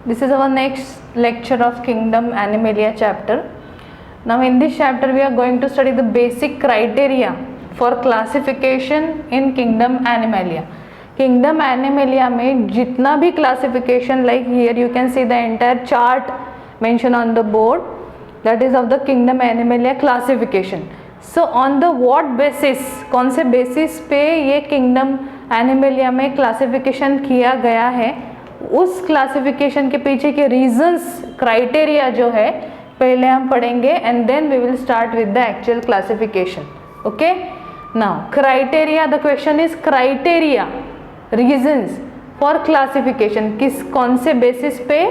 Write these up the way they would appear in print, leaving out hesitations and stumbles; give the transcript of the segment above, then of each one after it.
This is our next lecture of Kingdom Animalia chapter. Now in this chapter we are going to study the basic criteria for classification in Kingdom Animalia. Kingdom Animalia में जितना भी classification, like here you can see the entire chart mentioned on the board, that is of the Kingdom Animalia classification. So on the what basis, कौन से basis पे ये Kingdom Animalia में classification किया गया है, उस क्लासिफिकेशन के पीछे के रीजंस, क्राइटेरिया जो है पहले हम पढ़ेंगे and then we will start with the actual classification. Okay, now criteria, the question is criteria, reasons for classification. कौन से बेसिस पे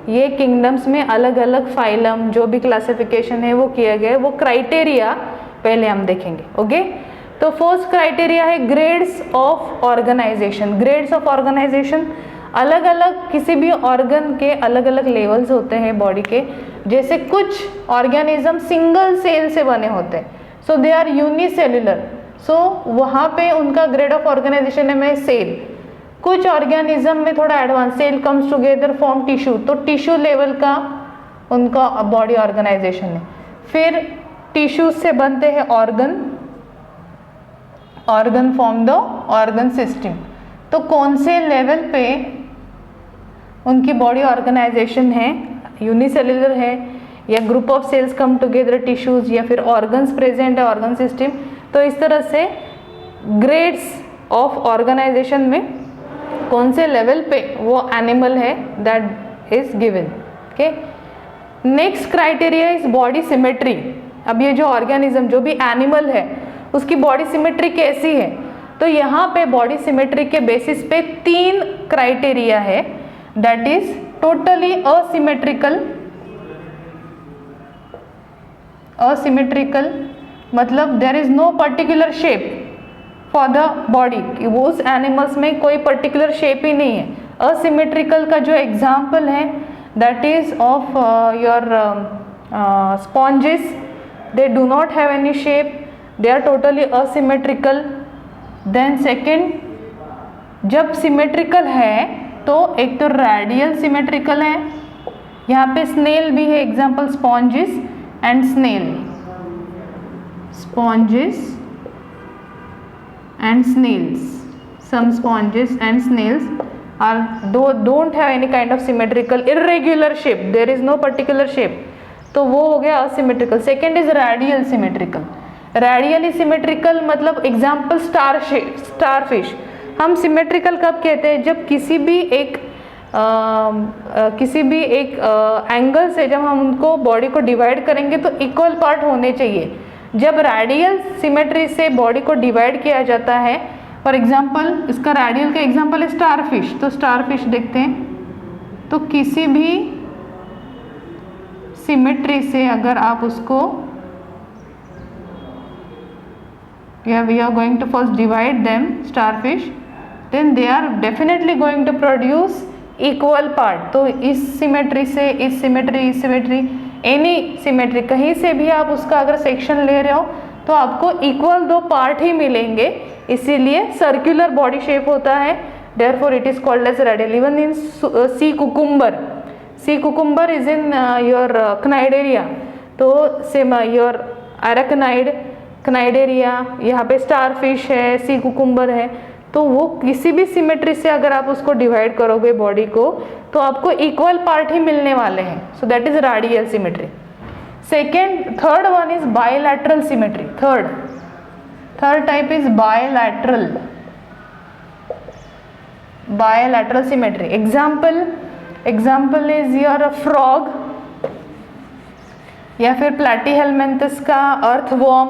ये किंगडम्स में अलग अलग फाइलम जो भी क्लासिफिकेशन है वो किया गया है, वो क्राइटेरिया पहले हम देखेंगे. ओके, तो फर्स्ट क्राइटेरिया है grades of organisation. Grades of organisation, अलग अलग किसी भी ऑर्गन के अलग अलग लेवल्स होते हैं बॉडी के. जैसे कुछ ऑर्गेनिज्म सिंगल सेल से बने होते हैं, सो दे आर यूनिसेल्युलर, सो वहाँ पे उनका ग्रेड ऑफ ऑर्गेनाइजेशन है सेल. कुछ ऑर्गेनिज्म में थोड़ा advance, cell comes together form tissue, तो टिश्यू लेवल का उनका बॉडी ऑर्गेनाइजेशन है. फिर टिश्यू से बनते हैं organ, organ form the organ system. तो कौन से लेवल पे उनकी बॉडी ऑर्गेनाइजेशन है, यूनिसेल्युलर है या group of cells come together tissues या फिर ऑर्गन्स प्रेजेंट है ऑर्गन सिस्टम. तो इस तरह से ग्रेड्स ऑफ ऑर्गेनाइजेशन में कौन से लेवल पे वो एनिमल है that is given. Okay, next criteria is body symmetry. अब ये जो ऑर्गेनिज्म, जो भी एनिमल है, उसकी बॉडी सिमेट्री कैसी है, तो यहाँ पे बॉडी सिमेट्री के बेसिस पे 3 क्राइटेरिया है. That is totally asymmetrical. Asymmetrical मतलब there is no particular shape for the body, वो उस एनिमल्स में कोई पर्टिकुलर शेप ही नहीं है. असिमेट्रिकल का जो एग्जाम्पल है that is of your sponges. They do not have any shape, they are totally asymmetrical. Then second, जब सिमेट्रिकल है तो एक तो रेडियल सिमेट्रिकल है, यहाँ पे स्नेल भी है, example sponges and snail. Sponges and snails, some sponges and snails are don't have any kind of symmetrical, irregular shape, there is no particular shape, तो वो हो गया asymmetrical. Second is radial symmetrical. Radially symmetrical मतलब example starfish. हम symmetrical कब कहते हैं, जब किसी भी एक एंगल से जब हम उनको बॉडी को डिवाइड करेंगे तो इक्वल पार्ट होने चाहिए. जब रेडियल सिमेट्री से बॉडी को डिवाइड किया जाता है, फॉर एग्जाम्पल इसका रेडियल का एग्जाम्पल है स्टारफिश. तो स्टारफिश देखते हैं, तो किसी भी सिमेट्री से अगर आप उसको, we are going to first divide them, starfish, then they are definitely going to produce equal part. तो इस सिमेट्री से इस सिमेट्री, इस सिमेट्री, एनी सिमेट्री, कहीं से भी आप उसका अगर सेक्शन ले रहे हो तो आपको इक्वल 2 पार्ट ही मिलेंगे, इसीलिए सर्कुलर बॉडी शेप होता है. therefore it is called as radial. even in sea cucumber is in your cnidaria, तो same your arachnid, क्नाइडेरिया, यहाँ पे स्टारफिश है, सी कुकुम्बर है, तो वो किसी भी सिमेट्री से अगर आप उसको डिवाइड करोगे बॉडी को तो आपको इक्वल पार्ट ही मिलने वाले हैं. So that is radial symmetry. Second, third one is bilateral symmetry. Third type is bilateral symmetry. Example is your frog या फिर प्लैटीहेलमिन्थस का अर्थवॉर्म.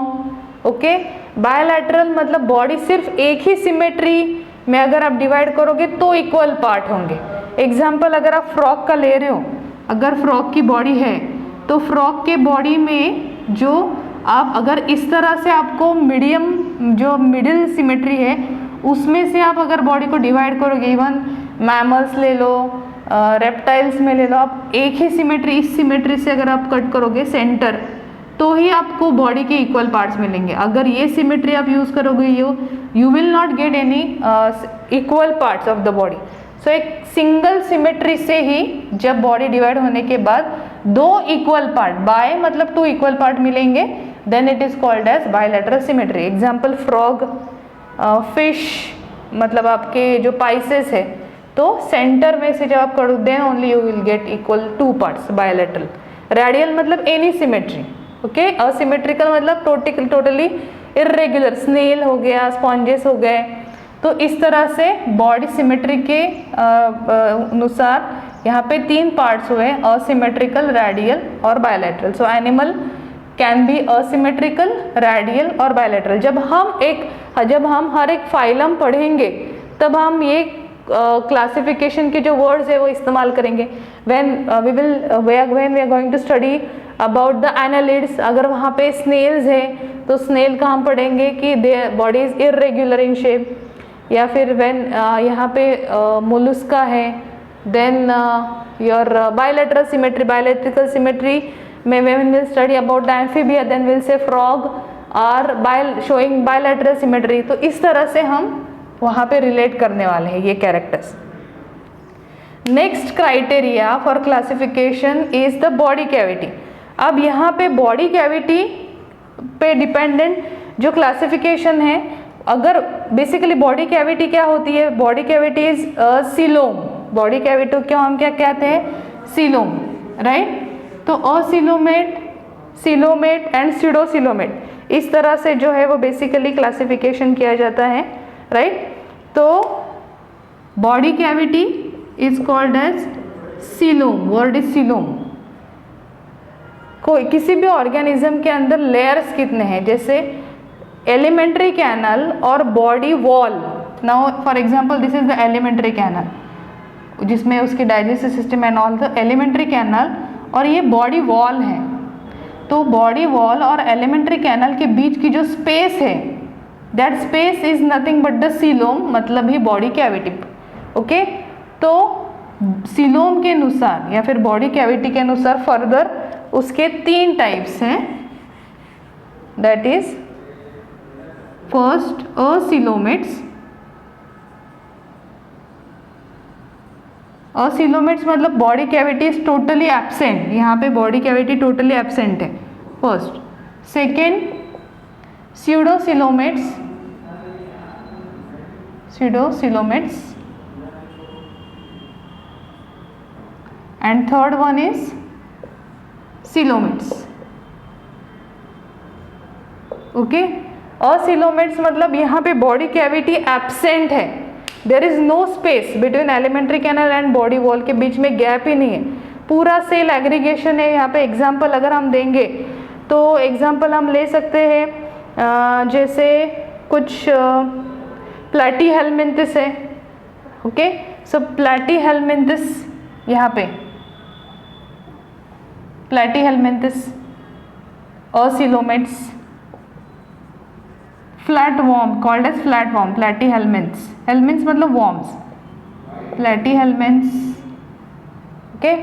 ओके, बायलैटरल मतलब बॉडी सिर्फ एक ही सिमेट्री में अगर आप डिवाइड करोगे तो इक्वल पार्ट होंगे. एग्जाम्पल अगर आप फ्रॉग का ले रहे हो, अगर फ्रॉग की बॉडी है तो फ्रॉग के बॉडी में जो आप अगर इस तरह से आपको मिडिल सिमेट्री है उसमें से आप अगर बॉडी को डिवाइड करोगे, इवन मैमल्स ले लो, रेप्टाइल्स में ले लो, आप एक ही सिमेट्री, इस सिमेट्री से अगर आप कट करोगे सेंटर, तो ही आपको बॉडी के इक्वल पार्ट्स मिलेंगे. अगर ये सिमेट्री आप यूज़ करोगे you will not get any equal parts of the body. So एक सिंगल सिमेट्री से ही जब बॉडी डिवाइड होने के बाद दो इक्वल पार्ट, बाय मतलब टू इक्वल पार्ट मिलेंगे, then it is called as bilateral symmetry. Example frog, fish, मतलब आपके जो पाइसेस है, तो सेंटर में से जब आप कर दें only you will get equal two parts bilateral. Radial मतलब एनी सिमेट्री, ओके। असिमेट्रिकल मतलब टोटली इरेग्युलर, स्नेल हो गया, स्पॉन्जेस हो गए। तो इस तरह से बॉडी सिमेट्री के अनुसार यहाँ पे तीन पार्ट्स हुए, असिमेट्रिकल, रेडियल और bilateral. So animal can be asymmetrical, radial और बायलैटरल। जब हम हर एक फाइलम पढ़ेंगे तब हम ये क्लासिफिकेशन के जो वर्ड्स है वो इस्तेमाल करेंगे। When we are going to study about the annelids, अगर वहाँ पे स्नेल्स है तो स्नेल का हम पढ़ेंगे कि their body is irregular in shape, या फिर व्हेन यहाँ पे मोलस्का है, then your bilateral symmetry, bilateral symmetry में when will study about the amphibia then will say frog are showing bilateral symmetry. तो इस तरह से हम वहाँ पे रिलेट करने वाले हैं ये characters. Next criteria for classification is the body cavity. अब यहाँ पे बॉडी कैविटी पे डिपेंडेंट जो क्लासिफिकेशन है, अगर बेसिकली बॉडी कैविटी क्या होती है, body cavity is coelom. Body cavity को हम क्या कहते हैं, सीलोम, राइट। तो असीलोमेट, सीलोमेट एंड स्यूडोसीलोमेट, इस तरह से जो है वो बेसिकली क्लासिफिकेशन किया जाता है, राइट। तो body cavity is called as coelom, word is coelom. कोई किसी भी ऑर्गेनिज्म के अंदर लेयर्स कितने हैं, जैसे एलिमेंट्री कैनल और body wall. Now for example this is the alimentary canal, जिसमें उसकी digestive system and all, the alimentary canal, और ये बॉडी वॉल है। तो बॉडी वॉल और एलिमेंट्री कैनल के बीच की जो स्पेस है, that space is nothing but the coelom, मतलब ही बॉडी कैविटी, ओके। तो सीलोम के अनुसार या फिर बॉडी कैविटी के अनुसार फर्दर उसके तीन टाइप्स हैं, that is first acoelomates. Acoelomates मतलब body cavity is totally absent, यहाँ पे बॉडी कैविटी टोटली एब्सेंट है, first. Second pseudocoelomates, pseudocoelomates, and third one is coelomates, okay. Acoelomates मतलब यहाँ पे बॉडी कैविटी एब्सेंट है, there is no space between alimentary canal and body wall, के बीच में गैप ही नहीं है, पूरा सेल एग्रीगेशन है। यहाँ पे एग्जांपल अगर हम देंगे तो एग्जांपल हम ले सकते हैं, जैसे कुछ प्लैटीहेलमिन्थिस है, ओके। सो प्लैटीहेलमिन्थिस, यहाँ पे Platyhelminthes, acoelomates, flat worm called as flat worm, Platyhelminthes, helminths मतलब वॉर्म्स, प्लैटीहेलमिन्थ्स, ओके।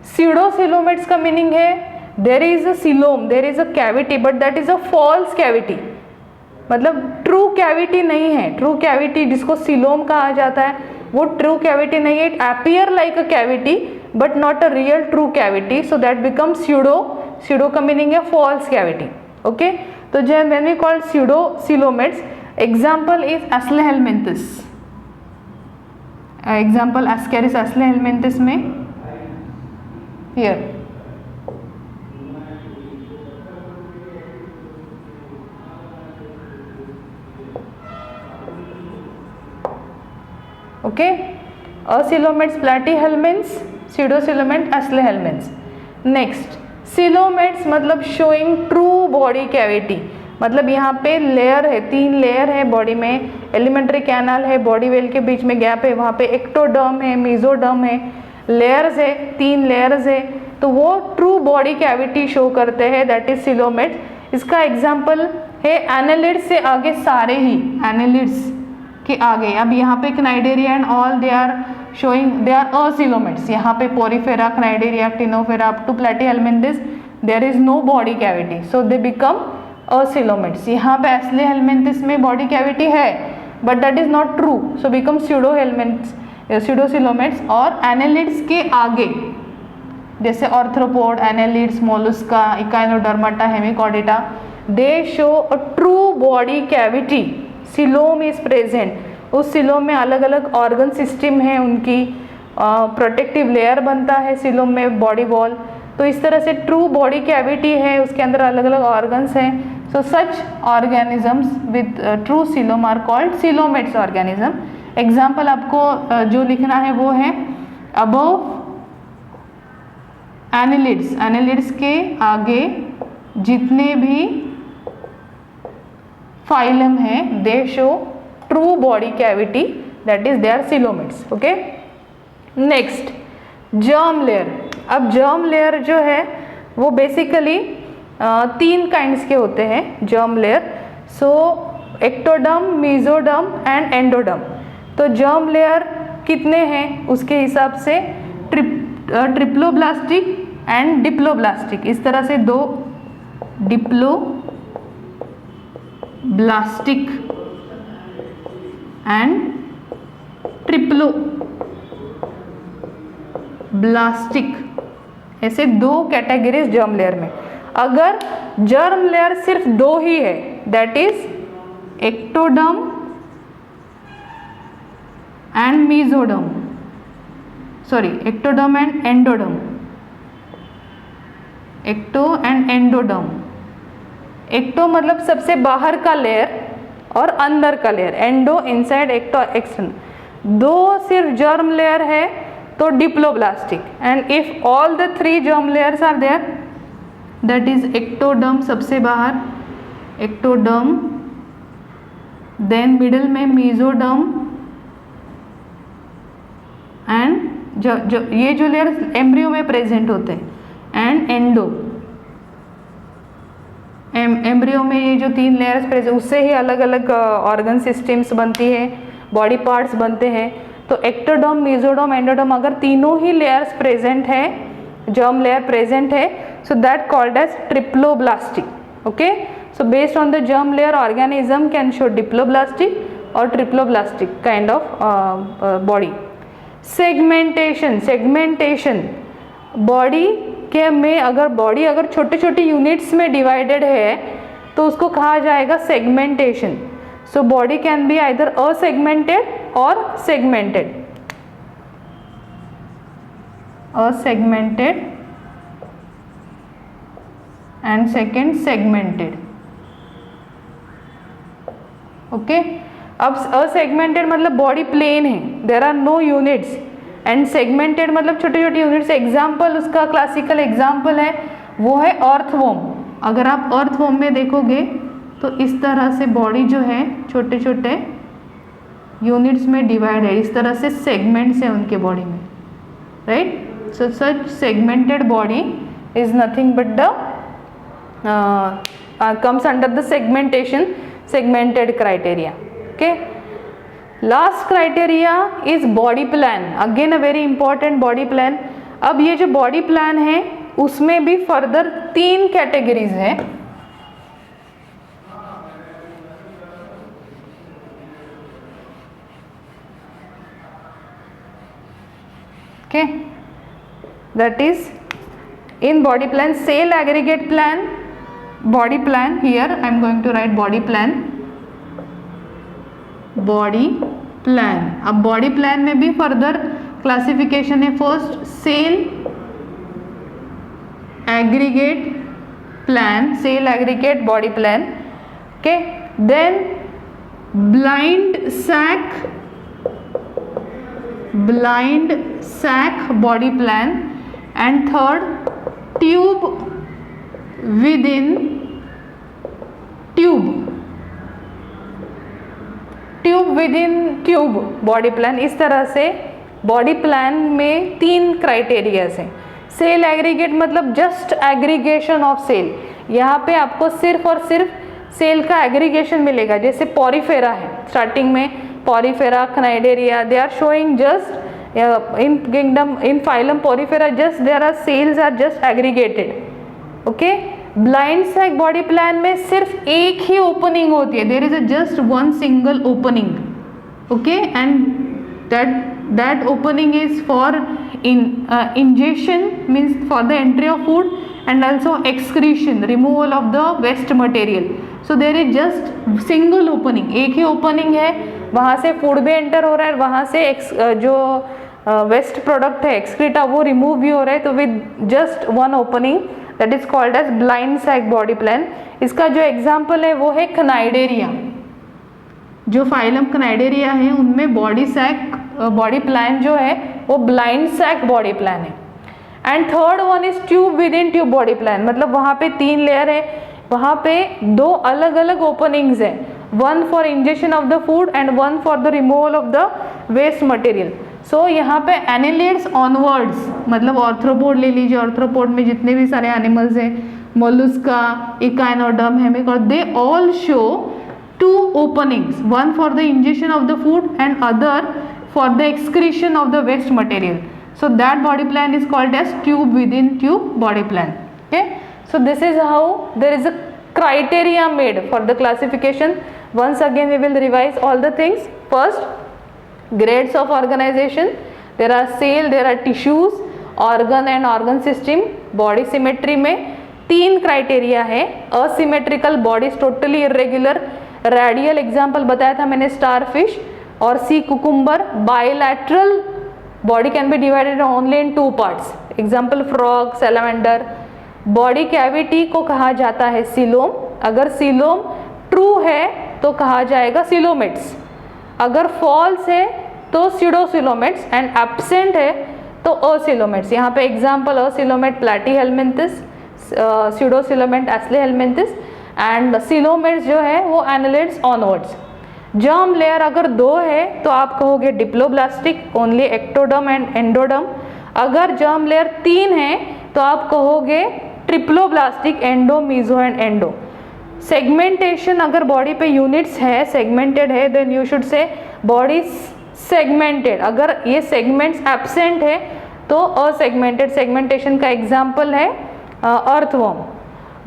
स्यूडोसीलोमेट्स का मीनिंग है there is a coelom, there is a cavity, but that is a false cavity, मतलब true cavity नहीं है। True cavity जिसको coelom कहा जाता है वो ट्रू कैविटी नहीं है, it appear like a cavity but not a real true cavity, so that become pseudo. Pseudo का मीनिंग है फॉल्स कैविटी, ओके। तो जब when we called pseudocoelomates, example is Aschelminthes, example Ascaris Aschelminthes में here, okay. Acoelomates, Platyhelminthes, pseudocoelomate, Aschelminthes. Next coelomates मतलब showing true body cavity, मतलब यहाँ पे layer है, तीन लेयर है बॉडी में, एलिमेंट्री कैनल है, बॉडी वेल के बीच में गैप है, वहाँ पे एक्टोडर्म है, मेसोडर्म है, लेयर्स है, तीन लेयर्स है, तो वो ट्रू बॉडी कैविटी शो करते हैं, दैट इज सीलोमेट्स। इसका एग्जाम्पल है एनालिड्स से आगे सारे ही, एनालिड्स के आगे, अब यहाँ पे Cnidaria and all they are showing they are acoelomates, यहाँ पे Porifera, Cnidaria, Ctenophora up to Platyhelminthes there is no body cavity, so they become acoelomates. यहाँ पे एस्लेहेलमिन्थिस में बॉडी कैविटी है but that is not true, so become pseudohelminths. Pseudocoelomates, और annelids के आगे जैसे arthropod, annelids, Mollusca, Echinodermata, Hemichordata, they show a true body cavity, coelom is present. उस coelom में अलग अलग ऑर्गन सिस्टम है, उनकी प्रोटेक्टिव लेयर बनता है सिलोम में, बॉडी वॉल। तो इस तरह से ट्रू बॉडी कैविटी है, उसके अंदर अलग अलग ऑर्गन्स हैं। So such organisms with true coelom are called coelomates organism. Example आपको जो लिखना है वो है अबव एनालिड्स, एनालिड्स के आगे जितने भी फाइलम है they show true body cavity, that is they are coelomates. Okay, next germ layer. अब जर्म लेयर जो है वो बेसिकली 3 काइंड्स के होते हैं germ layer. So ectoderm, mesoderm and endoderm. तो जर्म लेयर कितने हैं उसके हिसाब से ट्रिप्लोब्लास्टिक एंड डिप्लोब्लास्टिक, इस तरह से 2 डिप्लोब्लास्टिक एंड ट्रिप्लोब्लास्टिक, ऐसे 2 कैटेगरीज जर्म लेयर में। अगर जर्म लेयर सिर्फ 2 ही है, that is ectoderm and mesoderm, sorry ectoderm and endoderm, ecto and endoderm. Ecto मतलब सबसे बाहर का लेयर और अंदर का layer, endo inside, ecto external. 2 सिर्फ जर्म लेयर है तो diploblastic, and if all the 3 germ layers are there that is ectoderm सबसे बाहर, एक्टोडर्म, देन मिडिल में मेसोडर्म, एंड जो ये जो लेयर एम्ब्रियो में प्रेजेंट होते हैं, एंड एंडो। एम्ब्रियो में ये जो 3 लेयर्स प्रेजेंट, उससे ही अलग अलग ऑर्गन सिस्टम्स बनती है, बॉडी पार्ट्स बनते हैं। तो एक्टोडर्म, मेसोडर्म, एंडोडर्म, अगर तीनों ही लेयर्स प्रेजेंट है, जर्म लेयर प्रेजेंट है, so that called as triploblastic. Okay, so based on the germ layer organism can show diploblastic और triploblastic kind of body. Segmentation, segmentation body के में अगर body अगर छोटे छोटे यूनिट्स में डिवाइडेड है तो उसको कहा जाएगा segmentation. So body can be either asegmented और segmented, asegmented and second segmented. Okay, अब असेगमेंटेड मतलब बॉडी प्लेन है, there are no units, and segmented मतलब छोटे छोटे यूनिट्स। एग्जाम्पल उसका क्लासिकल एग्जाम्पल है वो है अर्थवॉर्म। अगर आप अर्थवॉर्म में देखोगे तो इस तरह से बॉडी जो है छोटे छोटे यूनिट्स में डिवाइड है, इस तरह से सेगमेंट्स हैं उनके बॉडी में, right. So such segmented body is nothing but the comes under the segmented criteria. Okay, last criteria is body plan, again a very important body plan. अब ये जो body plan है उसमें भी फर्दर 3 कैटेगरीज है। Okay, that is in body plan, cell aggregate plan, body plan. Here I am going to write body plan, body plan. अब body plan में भी फर्दर क्लासिफिकेशन है। First cell aggregate plan, cell aggregate body plan. Okay, then blind sac body plan, and third tube within tube body plan. इस तरह से body plan में 3 criterias हैं। Cell aggregate मतलब जस्ट एग्रीगेशन ऑफ सेल, यहाँ पे आपको सिर्फ और सिर्फ सेल का एग्रीगेशन मिलेगा। जैसे पॉरीफेरा है, स्टार्टिंग में Porifera, Cnidaria, they are showing just in kingdom, in phylum Porifera just there are cells are just aggregated. Okay, blind sac body plan में सिर्फ एक ही ओपनिंग होती है, there is a just 1 single opening. Okay, and that that opening is for ingestion, means for the entry of food, and also excretion, removal of the waste material. So there is just single opening, एक ही opening है, वहाँ से food भी enter हो रहा है, वहाँ से जो वेस्ट प्रोडक्ट है एक्सक्रीटा वो रिमूव भी हो रहा है, तो with just one opening, that is called as blind sac body plan. इसका जो एग्जाम्पल है वो है कनाइडेरिया. जो फाइलम कनाइडेरिया है उनमें बॉडी प्लान जो है वो ब्लाइंड सैक बॉडी प्लान है. And third one is tube within tube body plan, मतलब वहाँ पे 3 लेयर है, वहाँ पे 2 अलग अलग ओपनिंग्स है, one for ingestion of the food and one for the removal of the waste material. So यहाँ पे एनिलेट्स ऑनवर्ड्स, मतलब ऑर्थ्रोपोड ले लीजिए, ऑर्थ्रोपोड में जितने भी सारे एनिमल्स हैं, Mollusca, echinoderm, hemichord, they all show 2 openings, one for the ingestion of the food and other for the excretion of the waste material. So that body plan is called as tube within tube body plan. Okay, so this is how there is a criteria made for the classification. Once again we will revise all the things. First, grades of organization. There are cell, there are tissues, organ and organ system. Body symmetry में 3 criteria है. Asymmetrical bodies totally irregular. Radial example बताया था मैंने, starfish और sea cucumber. Bilateral body can B divided only in 2 parts, example frog, salamander. Body cavity को कहा जाता है सीलोम. अगर सीलोम ट्रू है तो कहा जाएगा सीलोमेट्स, अगर फॉल्स है तो सीडोसिलोमेट्स, एंड एब्सेंट है तो असिलोमेट्स. यहाँ पे example acoelomate Platyhelminthes, pseudocoelomate Aschelminthes, and coelomates जो है वो एनालिड्स ऑनवर्ड्स. जर्म लेयर अगर 2 है तो आप कहोगे diploblastic, only ectoderm and endoderm. अगर जर्म लेयर 3 है तो आप कहोगे triploblastic, endo, meso and endo. Segmentation अगर बॉडी पे यूनिट्स है, सेगमेंटेड है, then you should say body segmented. अगर ये सेगमेंट्स एब्सेंट है तो असेगमेंटेड. सेगमेंटेशन का एग्जाम्पल है earthworm.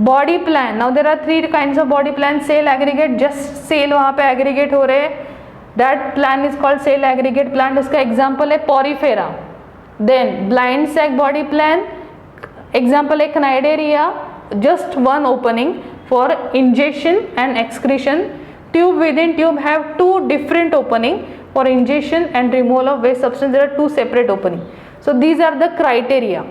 Body plan, now there are 3 kinds of body plan. Cell aggregate, just cell वहाँ पे एग्रीगेट हो रहे हैं, that plan is called cell aggregate plan. उसका एग्जाम्पल है Porifera. Then blind sac body plan, example है Cnidaria, just one opening for ingestion and excretion. Tube within tube have 2 different opening for ingestion and removal of waste substance. There are 2 separate opening. So these are the criteria,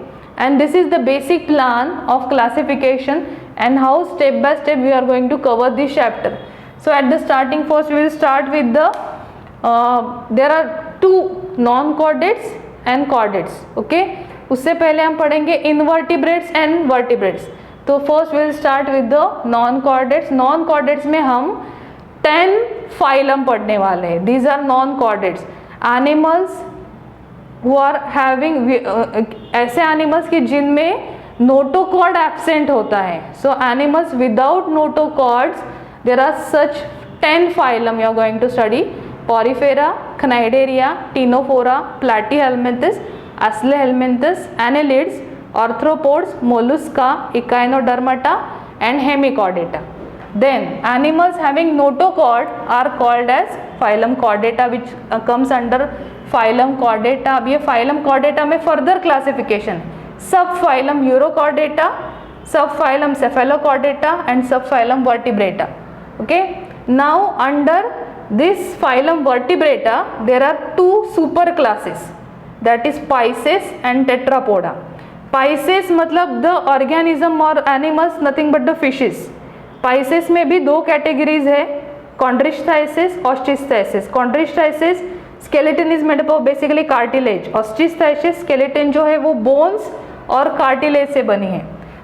and this is the basic plan of classification and how step by step we are going to cover this chapter. So at the starting, first we will start with the there are 2 non-chordates and chordates. Okay, उससे पहले हम पढ़ेंगे invertebrates and vertebrates. तो first we will start with the non-chordates. Non-chordates में हम 10 phylum पढ़ने वाले हैं. These are non chordates animals who are having, ऐसे एनिमल्स कि जिनमें नोटोकॉर्ड एब्सेंट होता है. So animals without notochords, there are such 10 phylum you are going to study. Porifera, Cnidaria, Ctenophora, Platyhelminthes, Aschelminthes, annelids, arthropods, Mollusca, Echinodermata and Hemichordata. Then animals having notochord are called as phylum Chordata, which comes under phylum Chordata. अब ये phylum Chordata में further classification, subphylum Urochordata, subphylum Cephalochordata and subphylum Vertebrata. Okay, now under this phylum Vertebrata there are 2 super classes, that is Pisces and Tetrapoda. Pisces मतलब the organism or animals, nothing but the fishes. Pisces में भी 2 categories है, Chondrichthyes, Osteichthyes. Chondrichthyes skeleton is made up of basically cartilage. Osteichthyes skeleton जो है वो bones और cartilage से बनी है.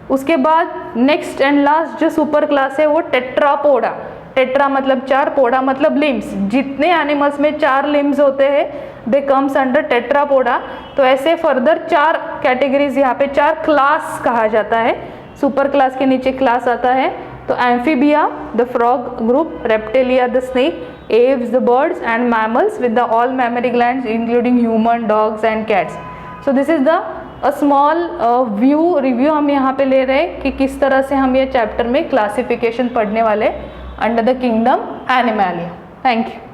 उसके बाद नेक्स्ट एंड लास्ट जो सुपर क्लास है वो टेट्रापोडा. टेट्रा मतलब 4, पोडा मतलब लिम्स. जितने एनिमल्स में 4 लिम्स होते हैं दे कम्स अंडर टेट्रापोडा. तो ऐसे फर्दर 4 कैटेगरीज, यहाँ पे 4 क्लास कहा जाता है. सुपर क्लास के नीचे क्लास आता है. तो amphibia the frog group, reptilia the snake, Aves the birds and mammals with the all memory glands including human, dogs and cats. So this is the small review हम यहाँ पे ले रहे हैं कि किस तरह से हम ये चैप्टर में क्लासिफिकेशन पढ़ने वाले under the kingdom Animalia. Thank you.